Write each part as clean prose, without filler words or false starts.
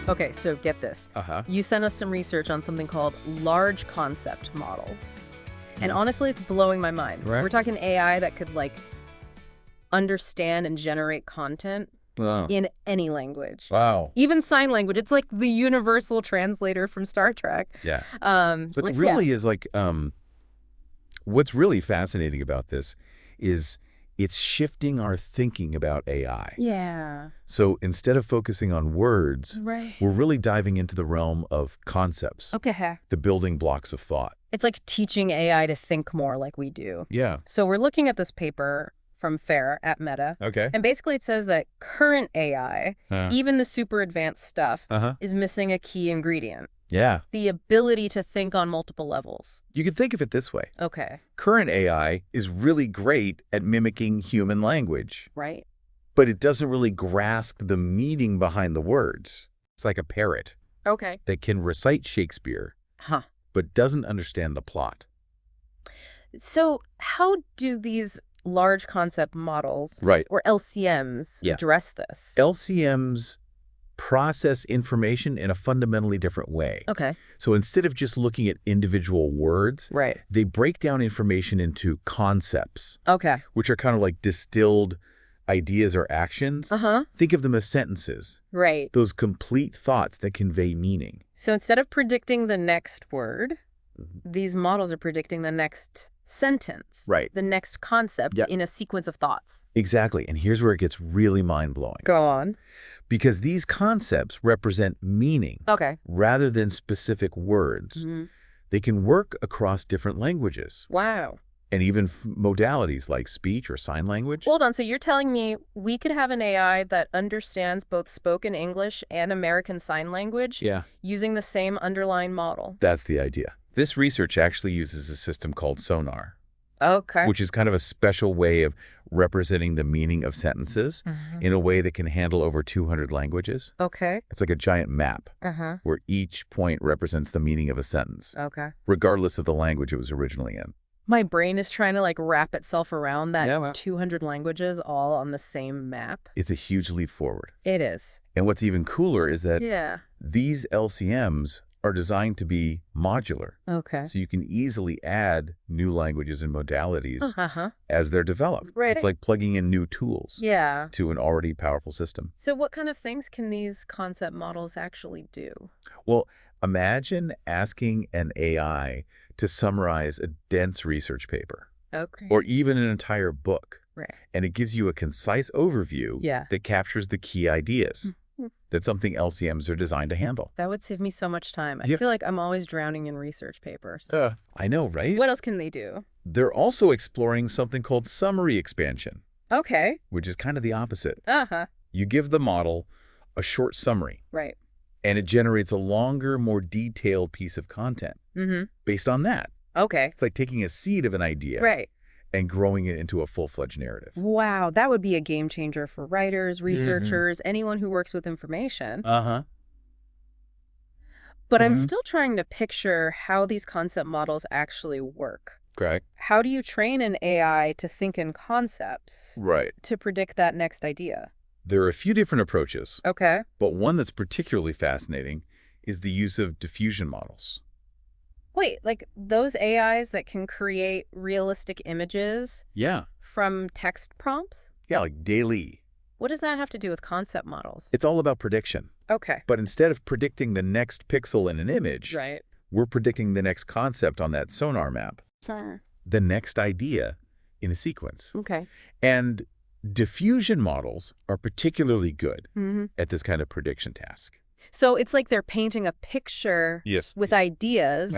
Okay, so get this. You sent us some research on something called large concept models. And honestly, it's blowing my mind. Right. We're talking AI that could, like, understand and generate content in any language. Wow. Even sign language. It's like the universal translator from Star Trek. Yeah. But But really is like, what's really fascinating about this is it's shifting our thinking about AI. Yeah. So instead of focusing on words, Right. we're really diving into the realm of concepts, Okay. the building blocks of thought. It's like teaching AI to think more like we do. Yeah. So we're looking at this paper from FAIR at Meta. Okay. And basically it says that current AI, even the super advanced stuff, is missing a key ingredient. Yeah. The ability to think on multiple levels. You can think of it this way. Okay. Current AI is really great at mimicking human language, Right. but it doesn't really grasp the meaning behind the words. It's like a parrot Okay. that can recite Shakespeare, but doesn't understand the plot. So how do these large concept models, Right. or LCMs, address this? LCMs process information in a fundamentally different way. Okay. So instead of just looking at individual words, Right. they break down information into concepts, Okay. which are kind of like distilled ideas or actions. Think of them as sentences. Right. Those complete thoughts that convey meaning. So instead of predicting the next word, these models are predicting the next sentence. Right. The next concept in a sequence of thoughts. Exactly. And here's where it gets really mind-blowing. Go on. Because these concepts represent meaning rather than specific words. They can work across different languages. Wow. And even modalities like speech or sign language. Hold on. So you're telling me we could have an AI that understands both spoken English and American Sign Language using the same underlying model? That's the idea. This research actually uses a system called SONAR. Okay. Which is kind of a special way of representing the meaning of sentences in a way that can handle over 200 languages. Okay. It's like a giant map where each point represents the meaning of a sentence, regardless of the language it was originally in. My brain is trying to like wrap itself around that 200 languages all on the same map. It's a huge leap forward. It is. And what's even cooler is that these LCMs are designed to be modular. Okay. So you can easily add new languages and modalities as they're developed. Right. It's like plugging in new tools to an already powerful system. So what kind of things can these concept models actually do? Well, imagine asking an AI to summarize a dense research paper. Okay. Or even an entire book. Right. And it gives you a concise overview that captures the key ideas. That's something LCMs are designed to handle. That would save me so much time. I feel like I'm always drowning in research papers. I know, right? What else can they do? They're also exploring something called summary expansion. Okay. Which is kind of the opposite. You give the model a short summary. Right. And it generates a longer, more detailed piece of content based on that. Okay. It's like taking a seed of an idea and growing it into a full-fledged narrative. Wow, that would be a game changer for writers, researchers, anyone who works with information. But I'm still trying to picture how these concept models actually work. Correct. How do you train an AI to think in concepts to predict that next idea? There are a few different approaches. Okay. But one that's particularly fascinating is the use of diffusion models. Wait, like those AIs that can create realistic images from text prompts? Yeah, like daily. What does that have to do with concept models? It's all about prediction. Okay. But instead of predicting the next pixel in an image, we're predicting the next concept on that SONAR map. The next idea in a sequence. Okay. And diffusion models are particularly good at this kind of prediction task. So it's like they're painting a picture with ideas,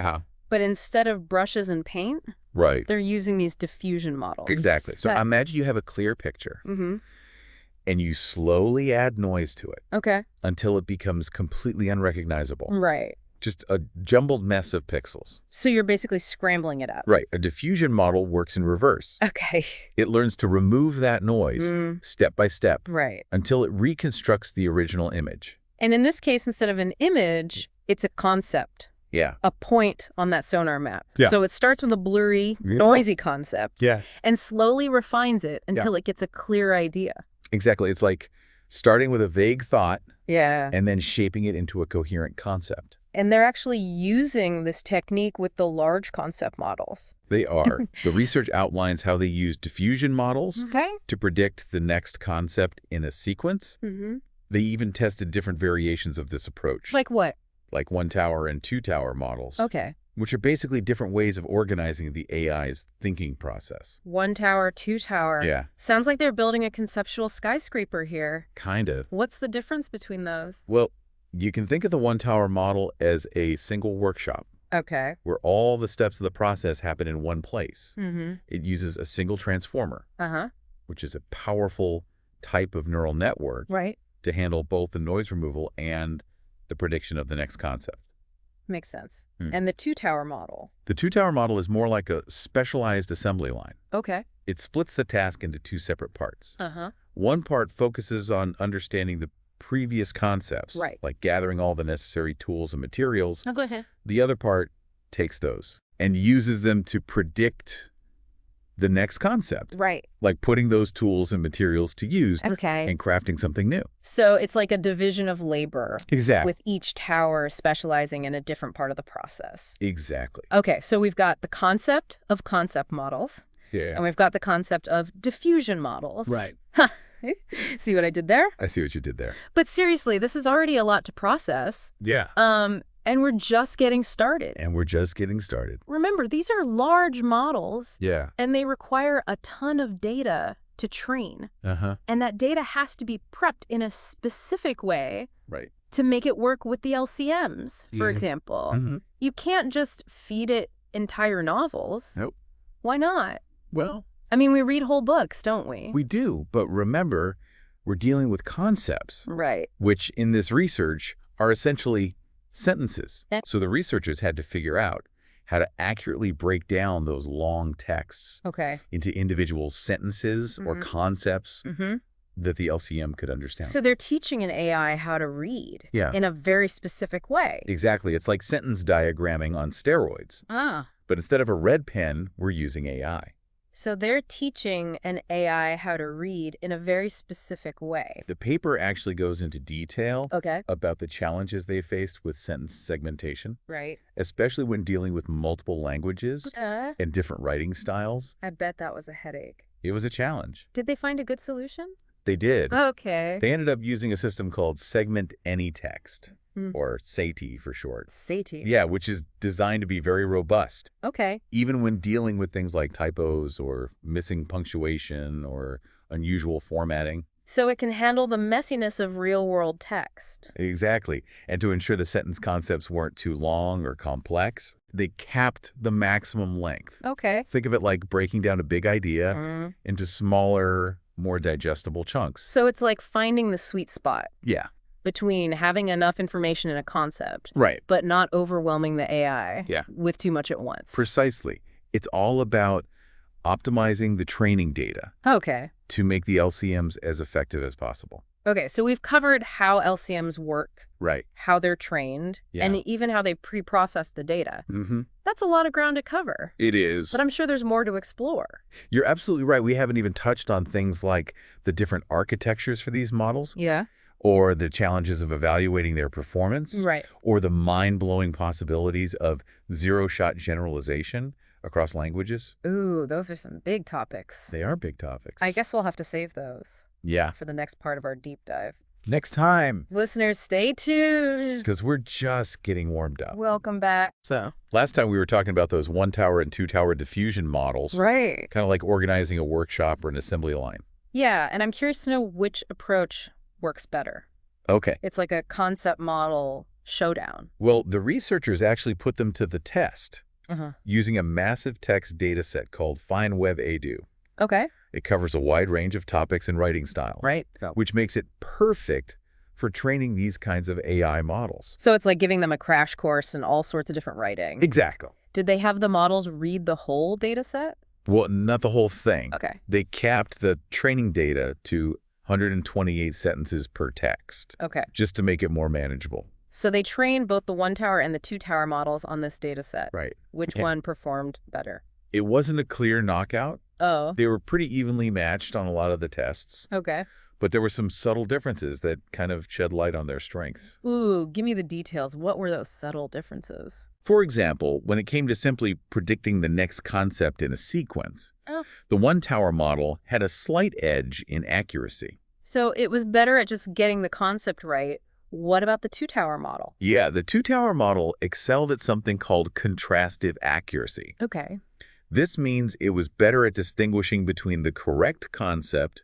but instead of brushes and paint, they're using these diffusion models. Exactly. So imagine you have a clear picture and you slowly add noise to it until it becomes completely unrecognizable. Right. Just a jumbled mess of pixels. So you're basically scrambling it up. Right. A diffusion model works in reverse. Okay. It learns to remove that noise step by step until it reconstructs the original image. And in this case, instead of an image, it's a concept. Yeah. A point on that SONAR map. Yeah. So it starts with a blurry, noisy concept and slowly refines it until it gets a clear idea. Exactly. It's like starting with a vague thought Yeah. and then shaping it into a coherent concept. And they're actually using this technique with the large concept models. They are. The research outlines how they use diffusion models to predict the next concept in a sequence. They even tested different variations of this approach. Like what? Like one-tower and two-tower models. Okay. Which are basically different ways of organizing the AI's thinking process. One tower, two tower. Yeah. Sounds like they're building a conceptual skyscraper here. Kind of. What's the difference between those? Well, you can think of the one-tower model as a single workshop. Okay. Where all the steps of the process happen in one place. It uses a single transformer, which is a powerful type of neural network to handle both the noise removal and the prediction of the next concept. Makes sense. And the two-tower model? The two-tower model is more like a specialized assembly line. Okay. It splits the task into two separate parts. One part focuses on understanding the previous concepts, like gathering all the necessary tools and materials. Go ahead. The other part takes those and uses them to predict the next concept. Like putting those tools and materials to use and crafting something new. So it's like a division of labor. Exactly. With each tower specializing in a different part of the process. Exactly. Okay, so we've got the concept of concept models. Yeah. And we've got the concept of diffusion models. Right. See what I did there? I see what you did there. But seriously, this is already a lot to process. Yeah. And we're just getting started. Remember, these are large models. Yeah. And they require a ton of data to train. And that data has to be prepped in a specific way. Right. To make it work with the LCMs, for example. You can't just feed it entire novels. Nope. Why not? Well, I mean, we read whole books, don't we? We do, but remember, we're dealing with concepts. Right. Which in this research are essentially sentences. So the researchers had to figure out how to accurately break down those long texts into individual sentences or concepts that the LCM could understand. So they're teaching an AI how to read in a very specific way. Exactly. It's like sentence diagramming on steroids. But instead of a red pen, we're using AI. So they're teaching an AI how to read in a very specific way. The paper actually goes into detail about the challenges they faced with sentence segmentation. Right. Especially when dealing with multiple languages and different writing styles. I bet that was a headache. It was a challenge. Did they find a good solution? They did. Okay. They ended up using a system called Segment Any Text, or SATI for short. SATI? Yeah, which is designed to be very robust. Okay. Even when dealing with things like typos or missing punctuation or unusual formatting. So it can handle the messiness of real-world text. Exactly. And to ensure the sentence concepts weren't too long or complex, they capped the maximum length. Okay. Think of it like breaking down a big idea into smaller, more digestible chunks. So it's like finding the sweet spot. Yeah. Between having enough information in a concept. Right. But not overwhelming the AI with too much at once. Precisely. It's all about optimizing the training data. Okay. To make the LCMs as effective as possible. Okay, so we've covered how LCMs work. Right. How they're trained. Yeah. And even how they pre-process the data. That's a lot of ground to cover. It is. But I'm sure there's more to explore. You're absolutely right. We haven't even touched on things like the different architectures for these models. Yeah. Or the challenges of evaluating their performance. Right. Or the mind-blowing possibilities of zero-shot generalization across languages. Ooh, those are some big topics. They are big topics. I guess we'll have to save those. Yeah. For the next part of our deep dive. Next time. Listeners, stay tuned. Because we're just getting warmed up. Welcome back. So, last time we were talking about those one-tower and two-tower diffusion models. Right. Kind of like organizing a workshop or an assembly line. Yeah, and I'm curious to know which approach works better. Okay. It's like a concept model showdown. Well, the researchers actually put them to the test using a massive text data set called FineWeb-Edu. Okay. It covers a wide range of topics and writing styles. Right. Which makes it perfect for training these kinds of AI models. So it's like giving them a crash course in all sorts of different writing. Exactly. Did they have the models read the whole data set? Well, not the whole thing. Okay. They capped the training data to 128 sentences per text. Okay. Just to make it more manageable. So they trained both the one-tower and the two-tower models on this data set. Right. Which one performed better? It wasn't a clear knockout. Oh. They were pretty evenly matched on a lot of the tests. Okay. But there were some subtle differences that kind of shed light on their strengths. Ooh, give me the details. What were those subtle differences? For example, when it came to simply predicting the next concept in a sequence, Oh. the one-tower model had a slight edge in accuracy. So it was better at just getting the concept right. What about the two-tower model? Yeah, the two-tower model excelled at something called contrastive accuracy. Okay. This means it was better at distinguishing between the correct concept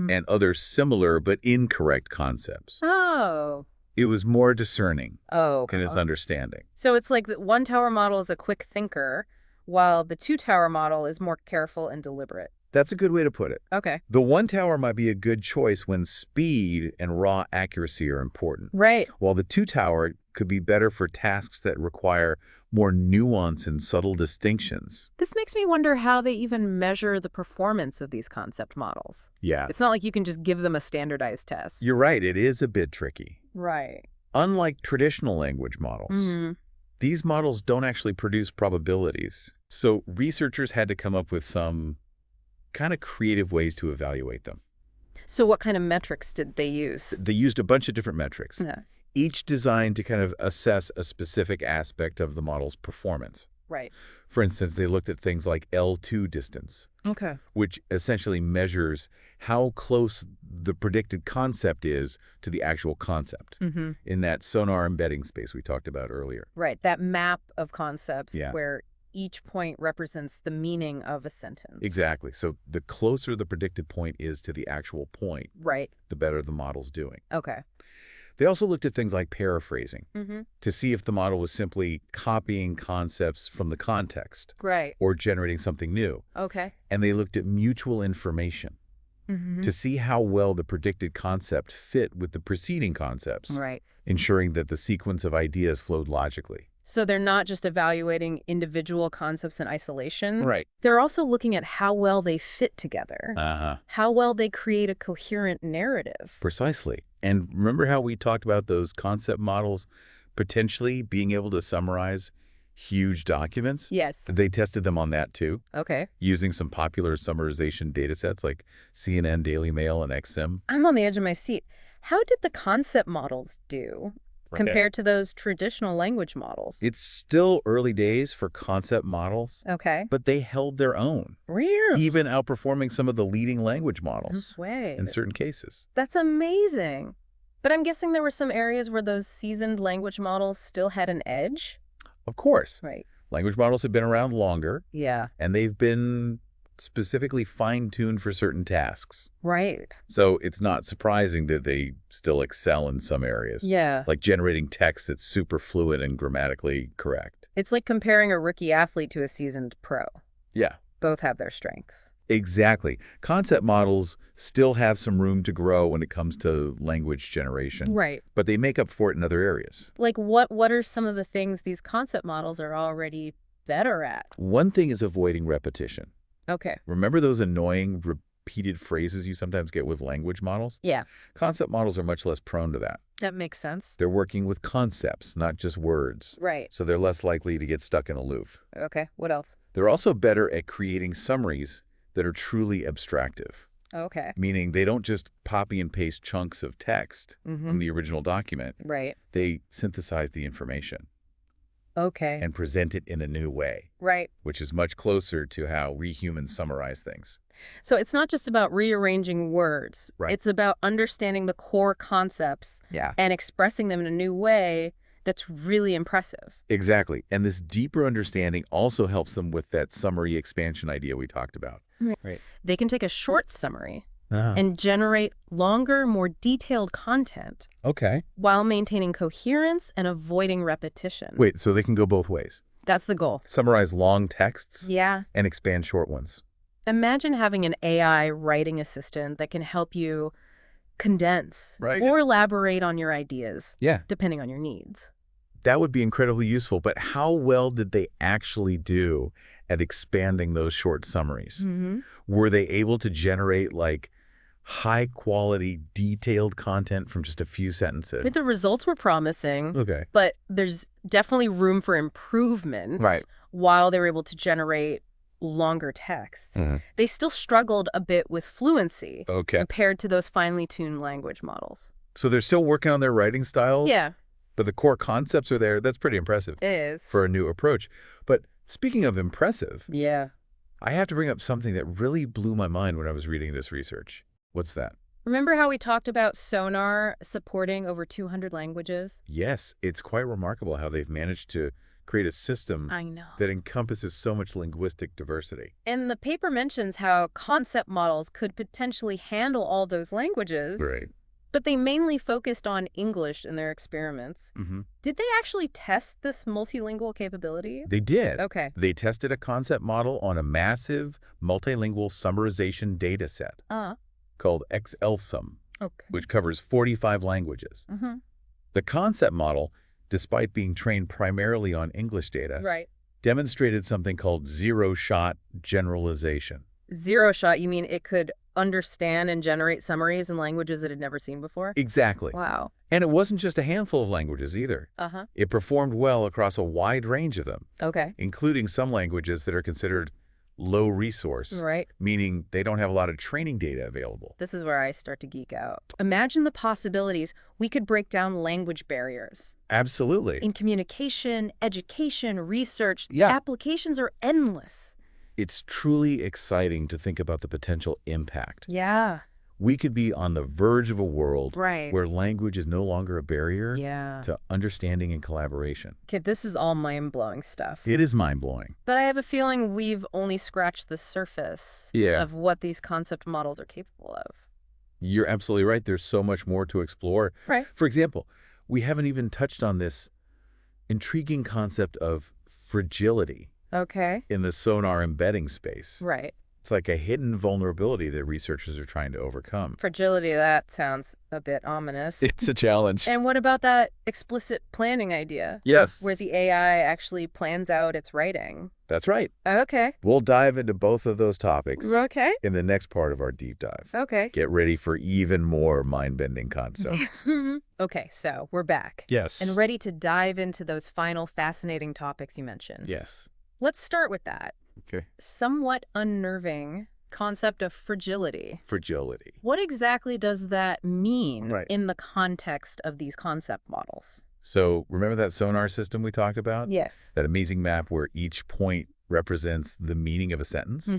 and other similar but incorrect concepts. Oh. It was more discerning in its understanding. So it's like the one-tower model is a quick thinker, while the two-tower model is more careful and deliberate. That's a good way to put it. Okay. The one tower might be a good choice when speed and raw accuracy are important. Right. While the two tower could be better for tasks that require more nuance and subtle distinctions. This makes me wonder how they even measure the performance of these concept models. Yeah. It's not like you can just give them a standardized test. You're right. It is a bit tricky. Right. Unlike traditional language models, these models don't actually produce probabilities. So researchers had to come up with some kind of creative ways to evaluate them. So what kind of metrics did they use? They used a bunch of different metrics, Yeah. each designed to kind of assess a specific aspect of the model's performance. Right. For instance, they looked at things like L2 distance, Okay. which essentially measures how close the predicted concept is to the actual concept in that SONAR embedding space we talked about earlier. Right. That map of concepts Yeah. where each point represents the meaning of a sentence. Exactly. So the closer the predicted point is to the actual point, Right. the better the model's doing. Okay. They also looked at things like paraphrasing to see if the model was simply copying concepts from the context Right. or generating something new. Okay. And they looked at mutual information to see how well the predicted concept fit with the preceding concepts, Right. ensuring that the sequence of ideas flowed logically. So they're not just evaluating individual concepts in isolation. Right. They're also looking at how well they fit together, how well they create a coherent narrative. Precisely. And remember how we talked about those concept models potentially being able to summarize huge documents? Yes. They tested them on that too, Okay. using some popular summarization datasets like CNN, Daily Mail, and XM. I'm on the edge of my seat. How did the concept models do compared to those traditional language models? It's still early days for concept models, Okay. but they held their own, Really? even outperforming some of the leading language models No way. in certain cases. That's amazing. But I'm guessing there were some areas where those seasoned language models still had an edge? Of course. Right. Language models have been around longer, Yeah. and they've been specifically fine-tuned for certain tasks. Right. So it's not surprising that they still excel in some areas, Yeah. like generating text that's super fluid and grammatically correct. It's like comparing a rookie athlete to a seasoned pro. Yeah, Both have their strengths. exactly. Concept models still have some room to grow when it comes to language generation, Right. but they make up for it in other areas. Like what are some of the things these concept models are already better at? One thing is avoiding repetition. Okay. Remember those annoying repeated phrases you sometimes get with language models? Yeah. Concept models are much less prone to that. That makes sense. They're working with concepts, not just words. Right. So they're less likely to get stuck in a loop. Okay. What else? They're also better at creating summaries that are truly abstractive, Okay. meaning they don't just copy and paste chunks of text from the original document. Right. They synthesize the information Okay. and present it in a new way, Right. which is much closer to how we humans summarize things. So it's not just about rearranging words. Right. It's about understanding the core concepts Yeah. and expressing them in a new way that's really impressive. Exactly. And this deeper understanding also helps them with that summary expansion idea we talked about. Right. They can take a short summary Ah. and generate longer, more detailed content Okay. while maintaining coherence and avoiding repetition. Wait, so they can go both ways. That's the goal. Summarize long texts Yeah. and expand short ones. Imagine having an AI writing assistant that can help you condense Right. or elaborate on your ideas, Yeah. depending on your needs. That would be incredibly useful, but how well did they actually do at expanding those short summaries? Were they able to generate like high quality, detailed content from just a few sentences? The results were promising, Okay. but there's definitely room for improvement Right. while they're able to generate longer texts, they still struggled a bit with fluency compared to those finely tuned language models. So they're still working on their writing styles? Yeah. But the core concepts are there. That's pretty impressive. It is. For a new approach. But speaking of impressive, yeah, I have to bring up something that really blew my mind when I was reading this research. What's that? Remember how we talked about SONAR supporting over 200 languages? Yes, it's quite remarkable how they've managed to create a system that encompasses so much linguistic diversity. And the paper mentions how concept models could potentially handle all those languages. Right. But they mainly focused on English in their experiments. Did they actually test this multilingual capability? They did. Okay. They tested a concept model on a massive multilingual summarization data set called LCM, which covers 45 languages. The concept model, despite being trained primarily on English data, demonstrated something called zero-shot generalization. Zero-shot, you mean it could understand and generate summaries in languages it had never seen before? Exactly. Wow. And it wasn't just a handful of languages either. It performed well across a wide range of them, including some languages that are considered low resource, meaning they don't have a lot of training data available. This is where I start to geek out. Imagine the possibilities. We could break down language barriers. Absolutely. In communication, education, research, applications are endless. It's truly exciting to think about the potential impact. Yeah. We could be on the verge of a world where language is no longer a barrier to understanding and collaboration. Okay, this is all mind-blowing stuff. It is mind-blowing. But I have a feeling we've only scratched the surface of what these concept models are capable of. You're absolutely right. There's so much more to explore. For example, we haven't even touched on this intriguing concept of fragility. In the SONAR embedding space. It's like a hidden vulnerability that researchers are trying to overcome. Fragility, that sounds a bit ominous. It's a challenge. And what about that explicit planning idea? Yes. Where the AI actually plans out its writing. That's right. Okay. We'll dive into both of those topics in the next part of our deep dive. Okay. Get ready for even more mind-bending concepts. Okay, so we're back. Yes. And ready to dive into those final fascinating topics you mentioned. Yes. Let's start with that. Okay. Somewhat unnerving concept of fragility. Fragility. What exactly does that mean in the context of these concept models? So remember that SONAR system we talked about? Yes. That amazing map where each point represents the meaning of a sentence?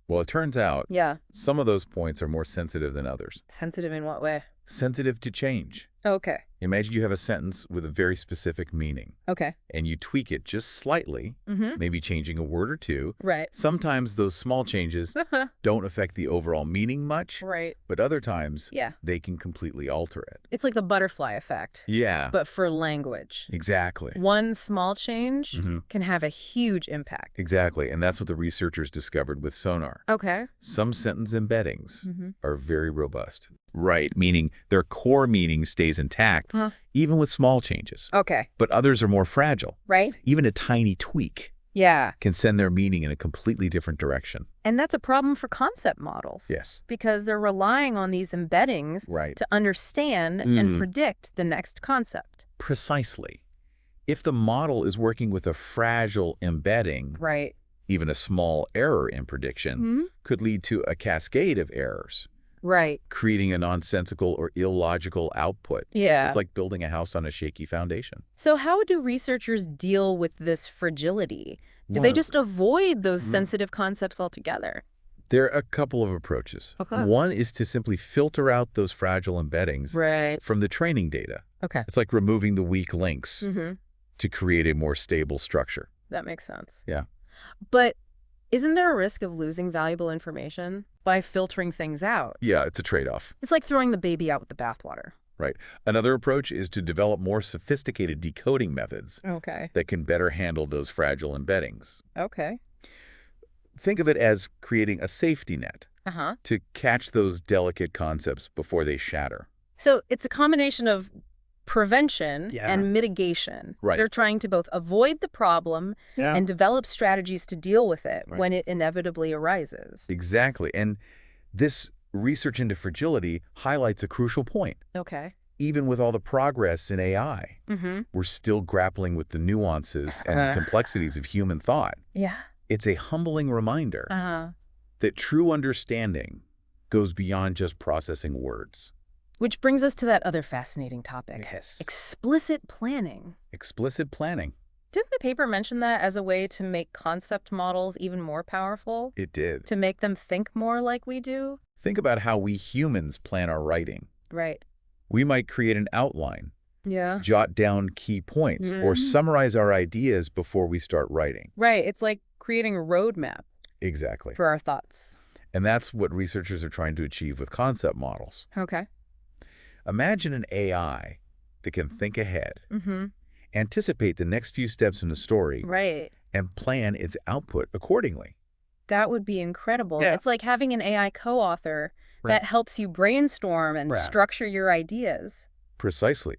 Well, it turns out some of those points are more sensitive than others. Sensitive in what way? Sensitive to change. Okay. Imagine you have a sentence with a very specific meaning. Okay. And you tweak it just slightly, maybe changing a word or two. Sometimes those small changes don't affect the overall meaning much. But other times, they can completely alter it. It's like the butterfly effect. Yeah. But for language. Exactly. One small change can have a huge impact. Exactly. And that's what the researchers discovered with SONAR. Okay. Some sentence embeddings are very robust. Meaning their core meaning stays intact, even with small changes. Okay. But others are more fragile. Even a tiny tweak can send their meaning in a completely different direction. And that's a problem for concept models. Yes. Because they're relying on these embeddings to understand and predict the next concept. Precisely. If the model is working with a fragile embedding, even a small error in prediction could lead to a cascade of errors. Creating a nonsensical or illogical output. It's like building a house on a shaky foundation. So how do researchers deal with this fragility? Do they just avoid those sensitive concepts altogether? There are a couple of approaches. One is to simply filter out those fragile embeddings from the training data. It's like removing the weak links to create a more stable structure. That makes sense. Yeah. But isn't there a risk of losing valuable information by filtering things out? Yeah, it's a trade-off. It's like throwing the baby out with the bathwater. Another approach is to develop more sophisticated decoding methods that can better handle those fragile embeddings. Think of it as creating a safety net to catch those delicate concepts before they shatter. So it's a combination of prevention and mitigation. They're trying to both avoid the problem and develop strategies to deal with it when it inevitably arises. Exactly. And this research into fragility highlights a crucial point. Even with all the progress in AI, we're still grappling with the nuances and complexities of human thought. It's a humbling reminder that true understanding goes beyond just processing words. Which brings us to that other fascinating topic. Yes. Explicit planning. Explicit planning. Didn't the paper mention that as a way to make concept models even more powerful? It did. To make them think more like we do? Think about how we humans plan our writing. Right. We might create an outline, yeah, jot down key points, or summarize our ideas before we start writing. Right. It's like creating a roadmap. Exactly. For our thoughts. And that's what researchers are trying to achieve with concept models. Okay. Imagine an AI that can think ahead, anticipate the next few steps in the story, right, and plan its output accordingly. That would be incredible. Yeah. It's like having an AI co-author that helps you brainstorm and structure your ideas. Precisely.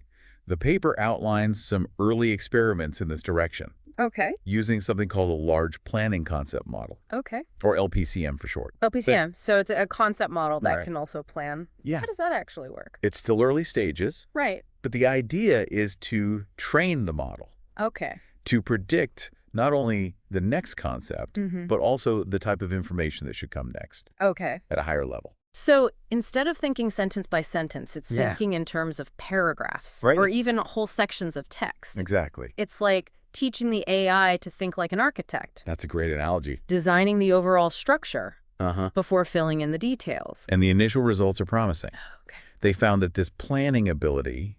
The paper outlines some early experiments in this direction. Okay. Using something called a large planning concept model. Okay. Or LPCM for short. LPCM. So it's a concept model that can also plan. Yeah. How does that actually work? It's still early stages. Right. But the idea is to train the model. Okay. To predict not only the next concept, but also the type of information that should come next. Okay. At a higher level. So instead of thinking sentence by sentence, it's thinking in terms of paragraphs or even whole sections of text. Exactly. It's like teaching the AI to think like an architect. That's a great analogy. Designing the overall structure before filling in the details. And the initial results are promising. Okay. They found that this planning ability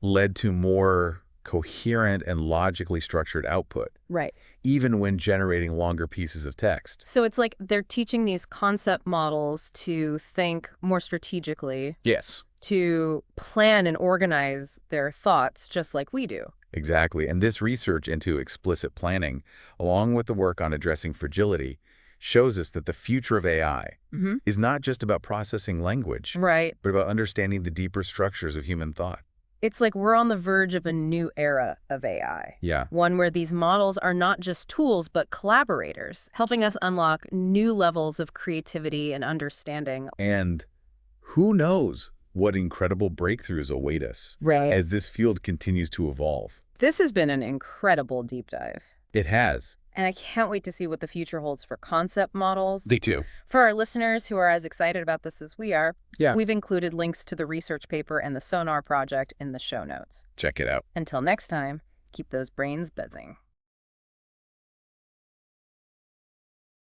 led to more coherent and logically structured output. Right. Even when generating longer pieces of text. So it's like they're teaching these concept models to think more strategically. Yes. To plan and organize their thoughts just like we do. Exactly. And this research into explicit planning, along with the work on addressing fragility, shows us that the future of AI is not just about processing language, but about understanding the deeper structures of human thought. It's like we're on the verge of a new era of AI. Yeah. One where these models are not just tools, but collaborators, helping us unlock new levels of creativity and understanding. And who knows what incredible breakthroughs await us as this field continues to evolve. This has been an incredible deep dive. It has. And I can't wait to see what the future holds for concept models. Me too. For our listeners who are as excited about this as we are, we've included links to the research paper and the SONAR project in the show notes. Check it out. Until next time, keep those brains buzzing.